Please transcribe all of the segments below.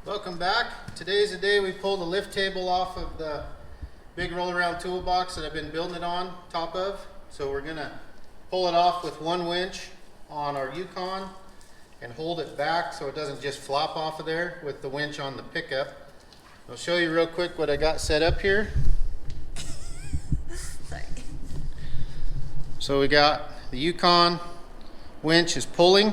Welcome back. Today's the day we pull the lift table off of the big roll around toolbox that I've been building it on top of. So we're gonna pull it off with one winch on our Yukon and hold it back so it doesn't just flop off of there with the winch on the pickup. I'll show you real quick what I got set up here. Sorry. So we got the Yukon winch is pulling,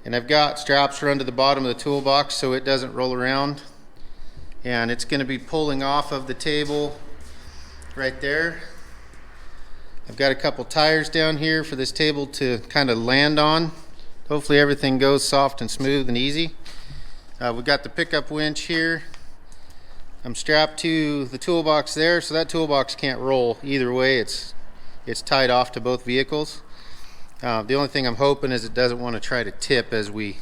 and I've got straps run to the bottom of the toolbox so it doesn't roll around, and it's going to be pulling off of the table right there. I've got a couple tires down here for this table to kind of land on. Hopefully everything goes soft and smooth and easy. We've got the pickup winch here. I'm strapped to the toolbox there, so that toolbox can't roll either way. It's tied off to both vehicles. The only thing I'm hoping is it doesn't want to try to tip as we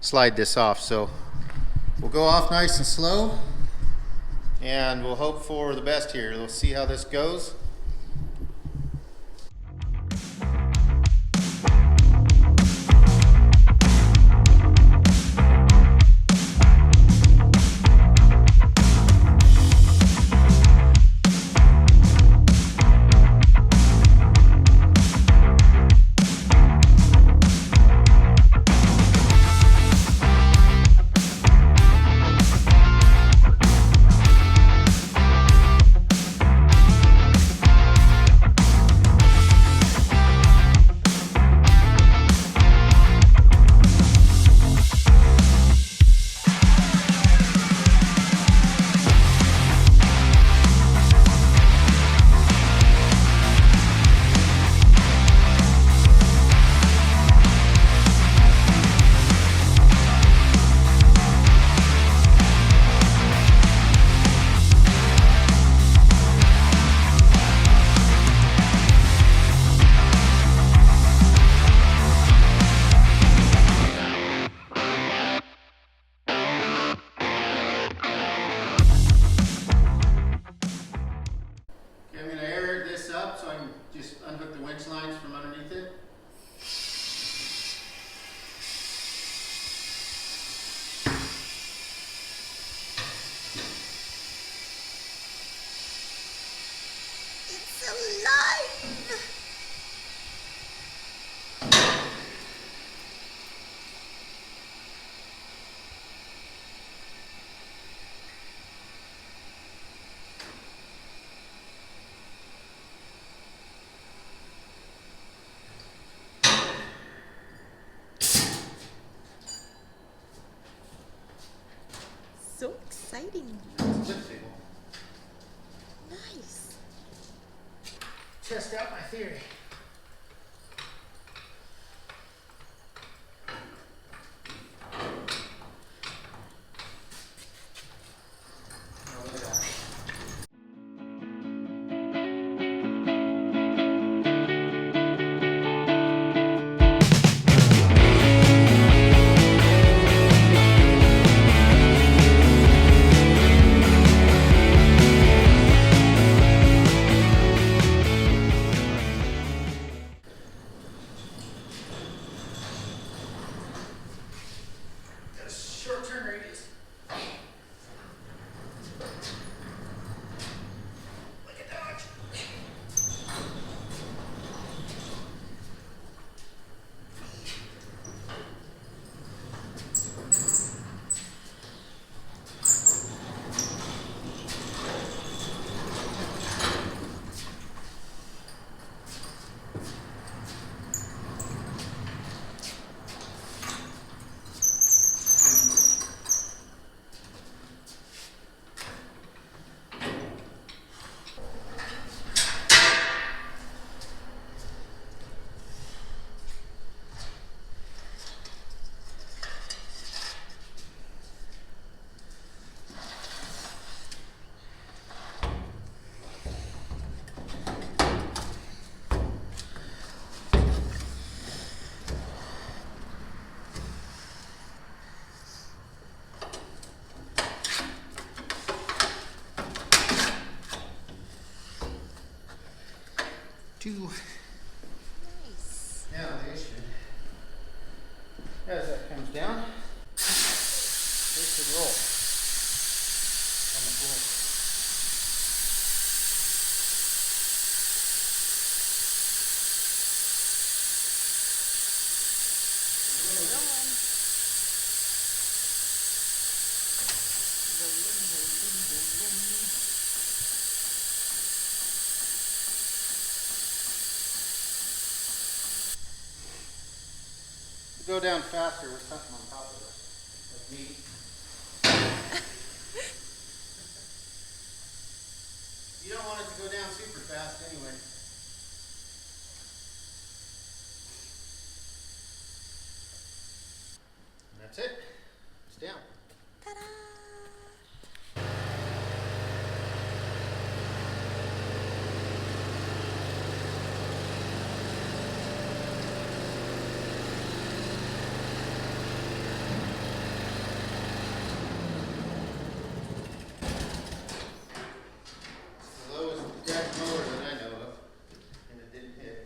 slide this off. So we'll go off nice and slow, and we'll hope for the best here. We'll see how this goes. I'm going to air this up so I can just unhook the winch lines from underneath it. It's alive! So exciting. Lift table. Nice. Test out my theory. Oh, look at that. two. Nice. Now they should. As that comes down, they should roll on the floor. Go down faster with something on top of it, like me. You don't want it to go down super fast anyway. And that's it. It's down. Ta-da! The lowest jack mower that I know of, and it didn't hit.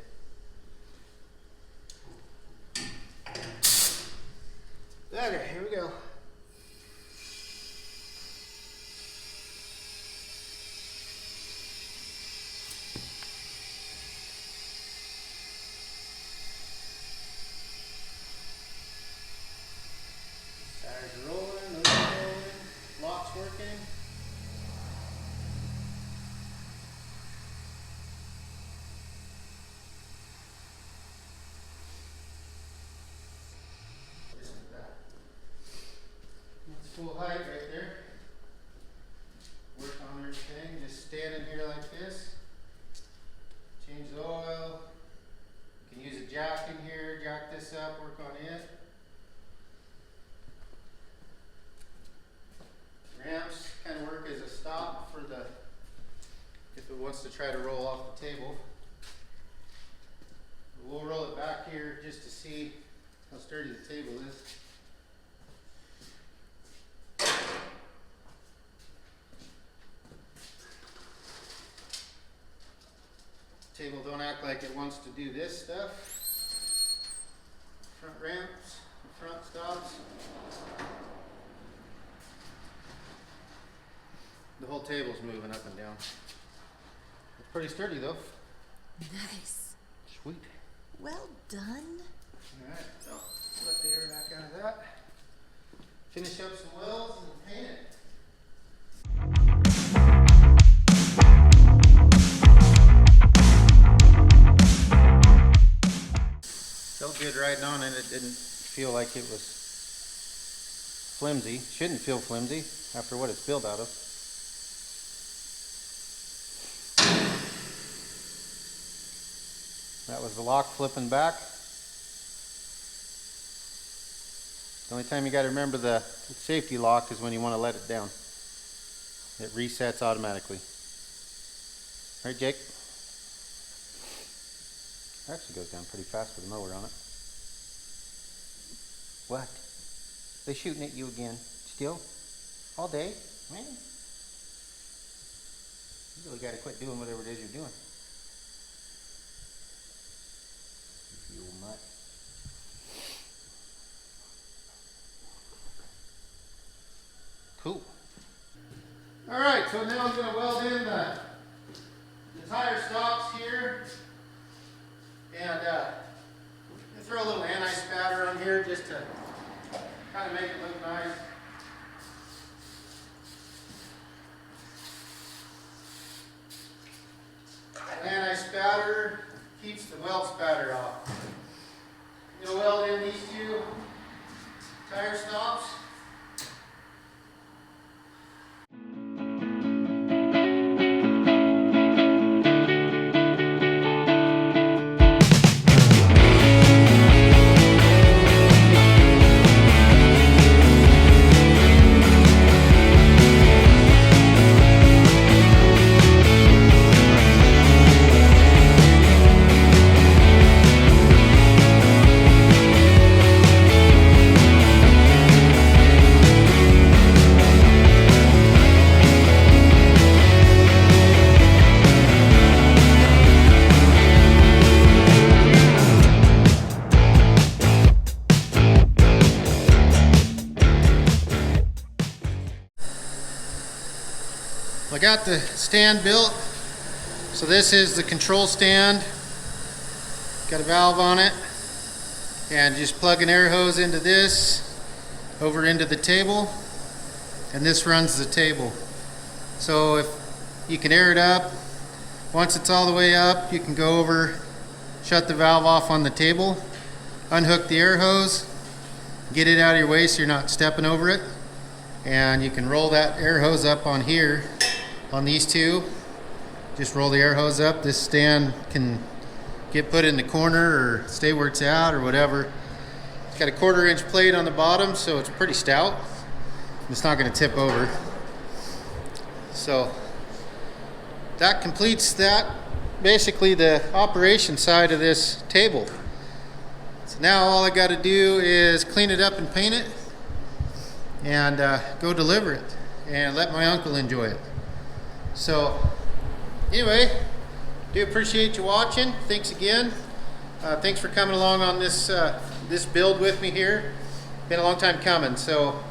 Okay, here we go. Tires are rolling, those are rolling, lock's working. Listen to that. That's full height right there. Work on everything. Just stand in here like this. Change the oil. You can use a jack in here, jack this up, work on it. Ramps kind of work as a stop for the, if it wants to try to roll off the table. We'll roll it back here just to see how sturdy the table is. Table don't act like it wants to do this stuff. Front ramps, front stops. The whole table's moving up and down. It's pretty sturdy though. Nice. Sweet. Well done. Alright, so let the air back out of that. Finish up some welds and paint it. Felt good riding on it. It didn't feel like it was flimsy. Shouldn't feel flimsy after what it's built out of. That was the lock flipping back. The only time you got to remember the safety lock is when you want to let it down. It resets automatically. All right, Jake? It actually goes down pretty fast with the mower on it. What? They shooting at you again? Still? All day? Man. You really got to quit doing whatever it is you're doing. You old nut. Cool. All right, so now I'm going to weld in the tire stops here, and throw a little anti-spatter on here just to kind of make it look nice. Anti-spatter keeps the weld spatter off. You'll weld in these two tire stops. I got the stand built. So this is the control stand. Got a valve on it. And just plug an air hose into this, over into the table, and this runs the table. So if you can air it up, once it's all the way up, you can go over, shut the valve off on the table, unhook the air hose, get it out of your way so you're not stepping over it, and you can roll that air hose up on here, on these two. Just roll the air hose up. This stand can get put in the corner or stay where it's at or whatever. It's got a 1/4 inch plate on the bottom, so it's pretty stout. It's not going to tip over. So that completes that, basically the operation side of this table. So now all I got to do is clean it up and paint it and go deliver it and let my uncle enjoy it. So anyway, do appreciate you watching. Thanks again. Thanks for coming along on this this build with me here. Been a long time coming, so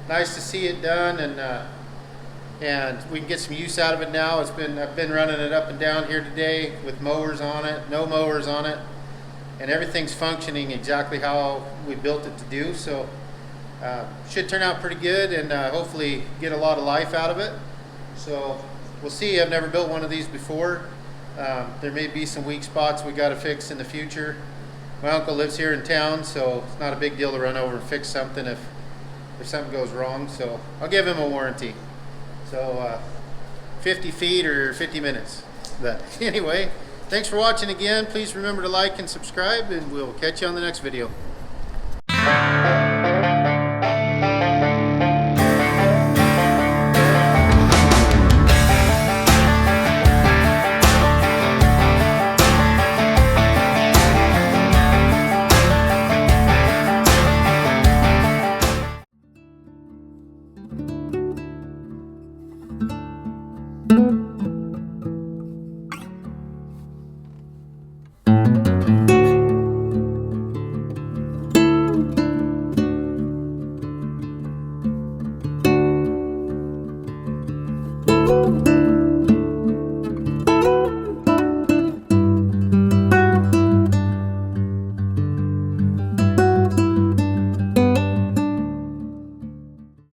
nice to see it done, and we can get some use out of it now. I've been running it up and down here today with mowers on it, no mowers on it, and everything's functioning exactly how we built it to do. So should turn out pretty good, and hopefully get a lot of life out of it. So we'll see. I've never built one of these before. There may be some weak spots we got to fix in the future. My uncle lives here in town, so it's not a big deal to run over and fix something if something goes wrong. So I'll give him a warranty. So 50 feet or 50 minutes. But anyway, thanks for watching again. Please remember to like and subscribe, and we'll catch you on the next video. Thank you.